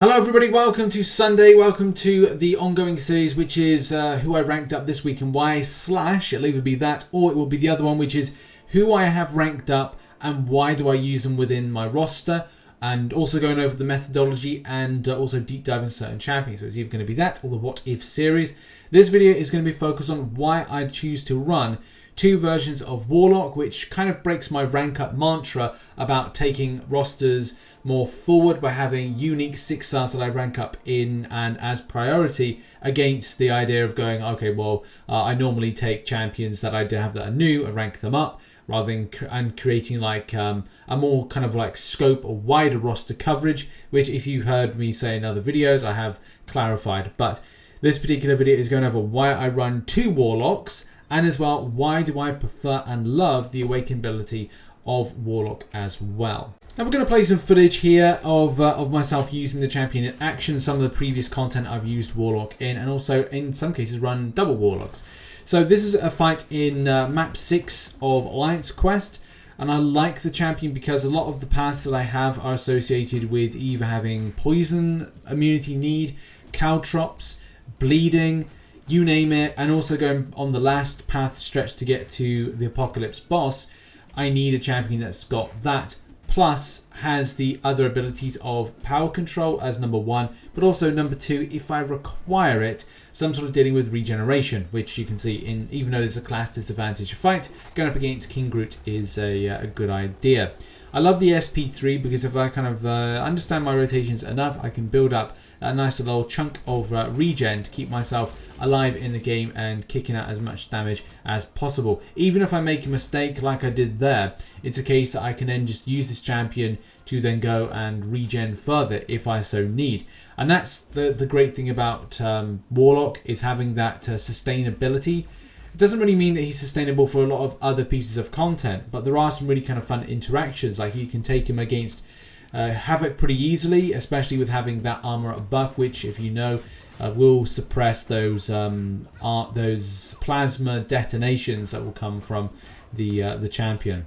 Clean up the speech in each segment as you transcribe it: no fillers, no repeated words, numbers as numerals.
Hello everybody, welcome to Sunday, welcome to the ongoing series which is who I ranked up this week and why / it'll either be that or it will be the other one which is who I have ranked up and why do I use them within my roster, and also going over the methodology and also deep diving certain champions. So it's either going to be that or the what if series. This video is going to be focused on why I choose to run two versions of Warlock, which kind of breaks my rank up mantra about taking rosters more forward by having unique 6 stars that I rank up in and as priority, against the idea of going, okay, well, I normally take champions that I have that are new and rank them up, rather than creating like a more kind of like scope or wider roster coverage, which if you've heard me say in other videos, I have clarified. But this particular video is going over why I run two Warlocks, and as well, why do I prefer and love the awakened ability of Warlock as well. Now we're going to play some footage here of myself using the champion in action, some of the previous content I've used Warlock in, and also in some cases run double Warlocks. So this is a fight in map 6 of Alliance Quest, and I like the champion because a lot of the paths that I have are associated with either having poison, immunity need, caltrops, bleeding, you name it, and also going on the last path stretch to get to the Apocalypse boss. I need a champion that's got that, plus has the other abilities of power control as number 1, but also number 2, if I require it, some sort of dealing with regeneration, which you can see in, even though there's a class disadvantage fight, going up against King Groot is a good idea. I love the SP3 because if I kind of understand my rotations enough, I can build up a nice little chunk of regen to keep myself alive in the game and kicking out as much damage as possible. Even if I make a mistake like I did there, it's a case that I can then just use this champion to then go and regen further if I so need. And that's the great thing about Warlock, is having that sustainability. It doesn't really mean that he's sustainable for a lot of other pieces of content, but there are some really kind of fun interactions. Like you can take him against Havoc pretty easily, especially with having that armor up buff, which, if you know, will suppress those plasma detonations that will come from the champion.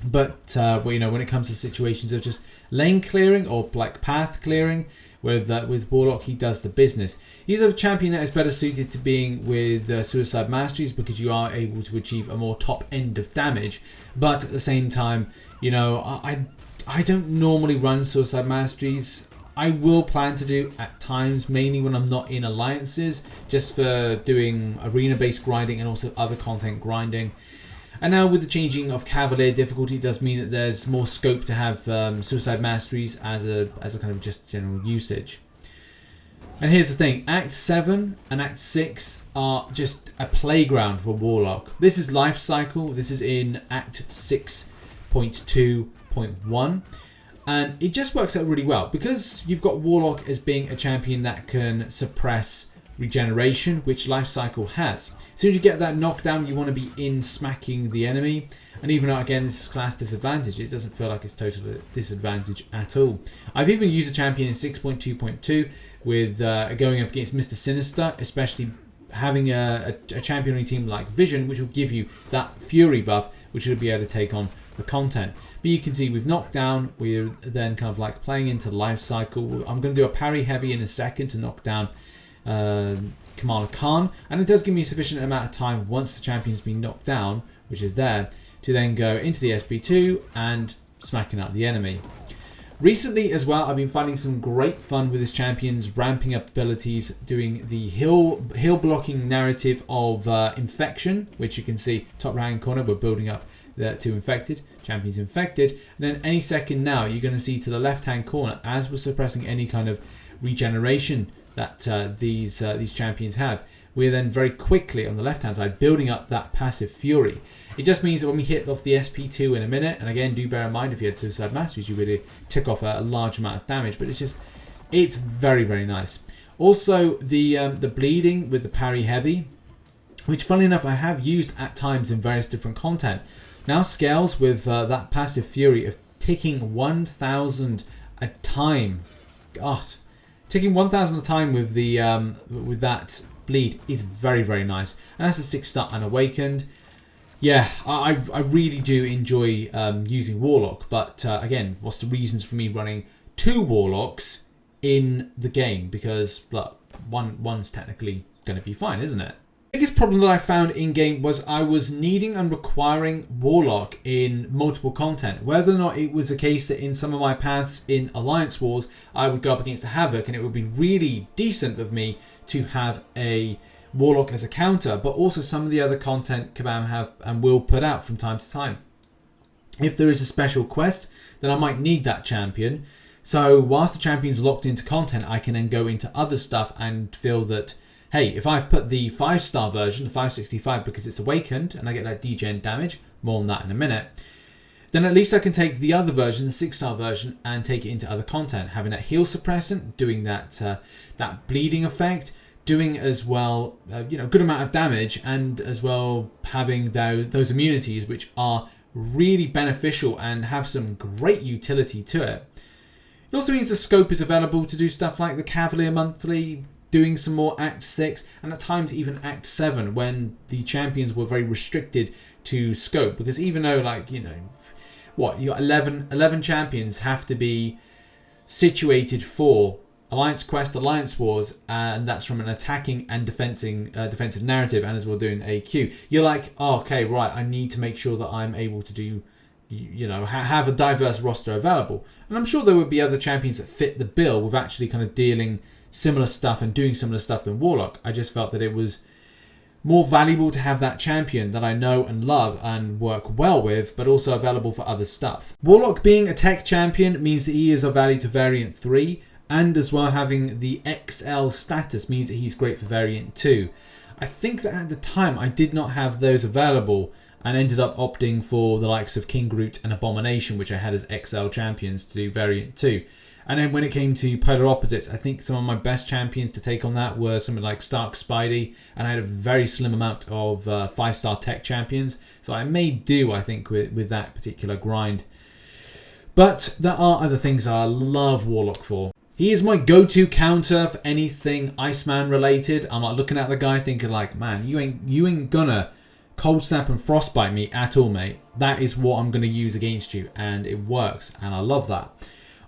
But well, you know, when it comes to situations of just lane clearing or like path clearing, with Warlock, he does the business. He's a champion that is better suited to being with Suicide Masteries because you are able to achieve a more top end of damage. But at the same time, you know, I don't normally run Suicide Masteries. I will plan to do at times, mainly when I'm not in alliances, just for doing arena-based grinding and also other content grinding. And now with the changing of Cavalier difficulty, it does mean that there's more scope to have Suicide Masteries as a kind of just general usage. And here's the thing, Act 7 and Act 6 are just a playground for Warlock. This is life cycle, this is in Act 6.2.1. And it just works out really well because you've got Warlock as being a champion that can suppress regeneration, which life cycle has. As soon as you get that knockdown, you want to be in smacking the enemy. And even though, again, this is class disadvantage, it doesn't feel like it's total disadvantage at all. I've even used a champion in 6.2.2 with going up against Mr. Sinister, especially having a champion on your team like Vision, which will give you that Fury buff, which will be able to take on the content. But you can see we've knocked down, we're then kind of like playing into the life cycle. I'm going to do a parry heavy in a second to knock down Kamala Khan, and it does give me a sufficient amount of time once the champion's been knocked down, which is there, to then go into the SP2 and smacking out the enemy. Recently as well, I've been finding some great fun with this champion's ramping up abilities, doing the hill blocking narrative of Infection, which you can see top right hand corner, we're building up to Infected, champion's Infected, and then any second now you're going to see to the left hand corner, as we're suppressing any kind of regeneration that these champions have, we're then very quickly on the left hand side building up that passive Fury. It just means that when we hit off the SP2 in a minute, and again do bear in mind if you had Suicide Masteries you really tick off a large amount of damage, but it's very, very nice. Also the bleeding with the parry heavy, which funnily enough I have used at times in various different content, now scales with that passive Fury of ticking 1000 a time. God, ticking 1000 a time with the with that bleed is very, very nice, and that's a 6-star unawakened. Yeah, I really do enjoy using Warlock, but again, what's the reasons for me running two Warlocks in the game, because look, one's technically going to be fine, isn't it? The biggest problem that I found in game was I was needing and requiring Warlock in multiple content. Whether or not it was a case that in some of my paths in Alliance Wars I would go up against a Havoc and it would be really decent of me to have a Warlock as a counter, but also some of the other content Kabam have and will put out from time to time. If there is a special quest, then I might need that champion. So whilst the champion's locked into content, I can then go into other stuff and feel that, hey, if I've put the 5-star version, the 565, because it's awakened and I get that degen damage, more on that in a minute, then at least I can take the other version, the 6-star version, and take it into other content. Having that heal suppressant, doing that that bleeding effect, doing as well, good amount of damage, and as well having those immunities, which are really beneficial and have some great utility to it. It also means the scope is available to do stuff like the Cavalier Monthly, doing some more Act 6, and at times even Act 7, when the champions were very restricted to scope. Because even though, you got 11 champions have to be situated for Alliance Quest, Alliance Wars, and that's from an attacking and defensive narrative, and as well doing AQ. You're like, oh, okay, right, I need to make sure that I'm able to do, have a diverse roster available. And I'm sure there would be other champions that fit the bill with actually kind of dealing similar stuff and doing similar stuff than Warlock. I just felt that it was more valuable to have that champion that I know and love and work well with, but also available for other stuff. Warlock being a tech champion means that he is of value to Variant 3, and as well having the XL status means that he's great for Variant 2. I think that at the time I did not have those available and ended up opting for the likes of King Groot and Abomination, which I had as XL champions to do Variant 2. And then when it came to polar opposites, I think some of my best champions to take on that were something like Stark Spidey, and I had a very slim amount of 5-star tech champions. So I made do, I think, with that particular grind. But there are other things I love Warlock for. He is my go-to counter for anything Iceman related. I'm like looking at the guy thinking like, man, you ain't gonna cold snap and frostbite me at all, mate. That is what I'm gonna use against you, and it works, and I love that.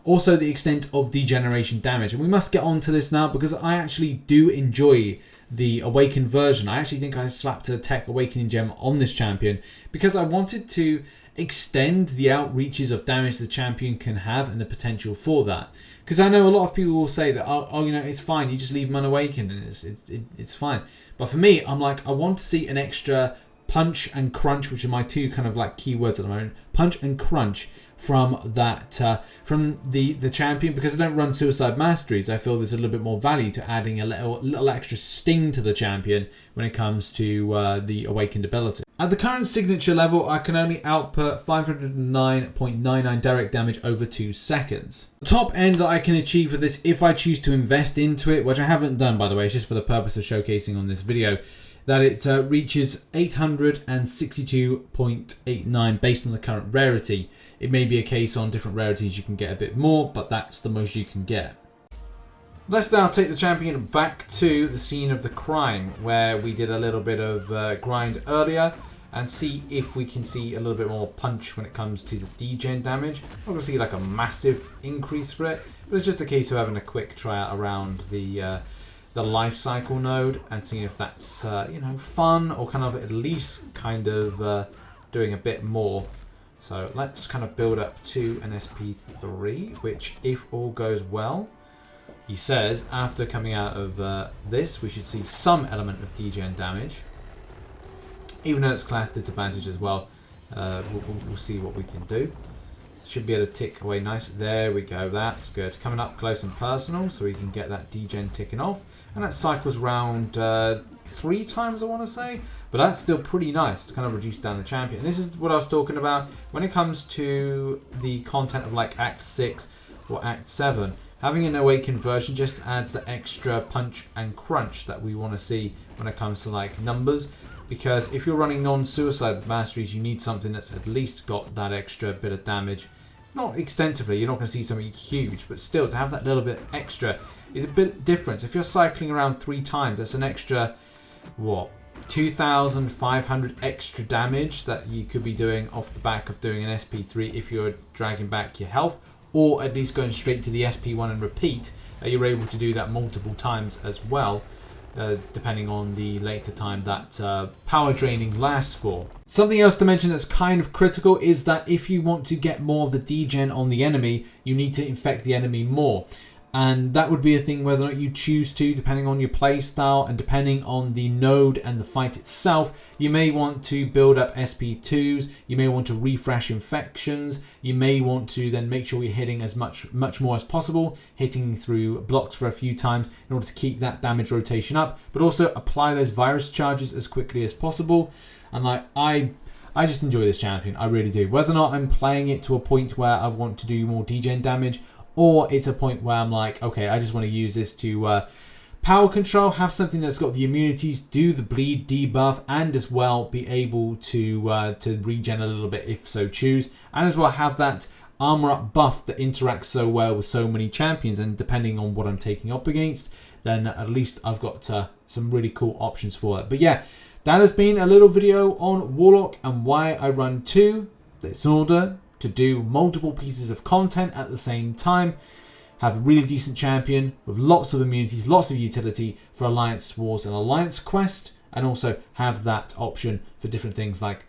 Also, the extent of degeneration damage, and we must get on to this now because I actually do enjoy the awakened version. I actually think I slapped a tech awakening gem on this champion because I wanted to extend the outreaches of damage the champion can have and the potential for that. Because I know a lot of people will say that, oh, it's fine, you just leave him unawakened and it's fine. But for me, I'm like, I want to see an extra punch and crunch, which are my two kind of like keywords at the moment. Punch and crunch from that from the champion, because I don't run suicide masteries. I feel there's a little bit more value to adding a little extra sting to the champion when it comes to the awakened ability. At the current signature level, I can only output 509.99 direct damage over 2 seconds. The top end that I can achieve with this, if I choose to invest into it, which I haven't done by the way, it's just for the purpose of showcasing on this video, that it reaches 862.89 based on the current rarity. It may be a case on different rarities you can get a bit more, but that's the most you can get. Let's now take the champion back to the scene of the crime, where we did a little bit of grind earlier, and see if we can see a little bit more punch when it comes to the degen damage. I'm not going to see like a massive increase for it, but it's just a case of having a quick try out around the life cycle node and seeing if that's fun, or kind of at least kind of doing a bit more. So let's kind of build up to an SP3, which if all goes well, he says after coming out of this we should see some element of degen damage, even though it's class disadvantage as well. We'll see what we can do. Should be able to tick away nice. There we go, that's good. Coming up close and personal so we can get that degen ticking off. And that cycles round 3 times, I want to say. But that's still pretty nice to kind of reduce down the champion. And this is what I was talking about when it comes to the content of like Act 6 or Act 7. Having an awakened version just adds the extra punch and crunch that we want to see when it comes to like numbers. Because if you're running non-suicide masteries, you need something that's at least got that extra bit of damage. Not extensively, you're not going to see something huge, but still to have that little bit extra is a bit different. If you're cycling around 3 times, that's an extra, what, 2,500 extra damage that you could be doing off the back of doing an SP3 if you're dragging back your health, or at least going straight to the SP1 and repeat you're able to do that multiple times as well, depending on the length of time that power draining lasts for. Something else to mention that's kind of critical is that if you want to get more of the degen on the enemy, you need to infect the enemy more. And that would be a thing whether or not you choose to, depending on your play style and depending on the node and the fight itself. You may want to build up SP2s, you may want to refresh infections, you may want to then make sure you're hitting as much more as possible, hitting through blocks for a few times in order to keep that damage rotation up, but also apply those virus charges as quickly as possible. And like I just enjoy this champion, I really do. Whether or not I'm playing it to a point where I want to do more degen damage, or it's a point where I'm like, okay, I just want to use this to power control, have something that's got the immunities, do the bleed debuff, and as well be able to regen a little bit if so choose, and as well have that armor up buff that interacts so well with so many champions. And depending on what I'm taking up against, then at least I've got some really cool options for it. But yeah, that has been a little video on Warlock and why I run 2. It's in order to do multiple pieces of content at the same time, have a really decent champion with lots of immunities, lots of utility for Alliance Wars and Alliance Quest, and also have that option for different things like,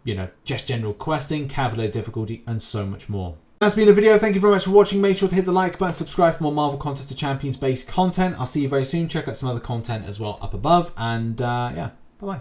you know, just general questing, Cavalier difficulty, and so much more. That's been a video. Thank you very much for watching. Make sure to hit the like button, subscribe for more Marvel Contest of Champions based content. I'll see you very soon. Check out some other content as well up above, and yeah, bye-bye.